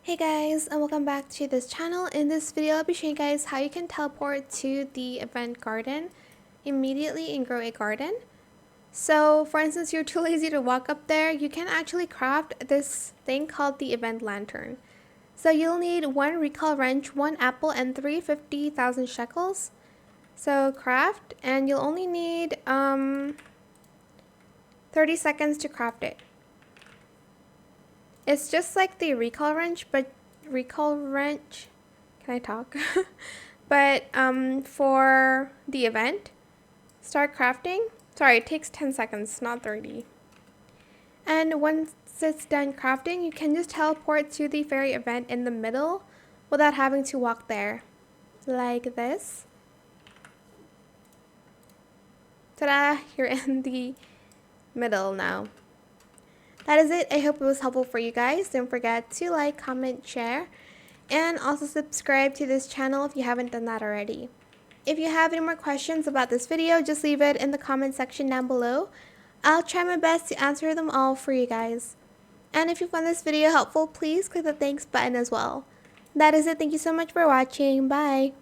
Hey guys, and welcome back to this channel. In this video, I'll be showing you guys how you can teleport to the event garden immediately and grow a garden. So for instance, you're too lazy to walk up there, you can actually craft this thing called the event lantern. So you'll need 1 recall wrench, 1 apple, and 350,000 shekels. So craft, and you'll only need 30 seconds to craft it. It's just like the recall wrench, can I talk? But for the event, start crafting. Sorry, it takes 10 seconds, not 30. And once it's done crafting, you can just teleport to the fairy event in the middle without having to walk there. Like this. Ta-da! You're in the middle now. That is it. I hope it was helpful for you guys. Don't forget to like, comment, share, and also subscribe to this channel if you haven't done that already. If you have any more questions about this video, just leave it in the comment section down below. I'll try my best to answer them all for you guys. And if you found this video helpful, please click the thanks button as well. That is it. Thank you so much for watching. Bye.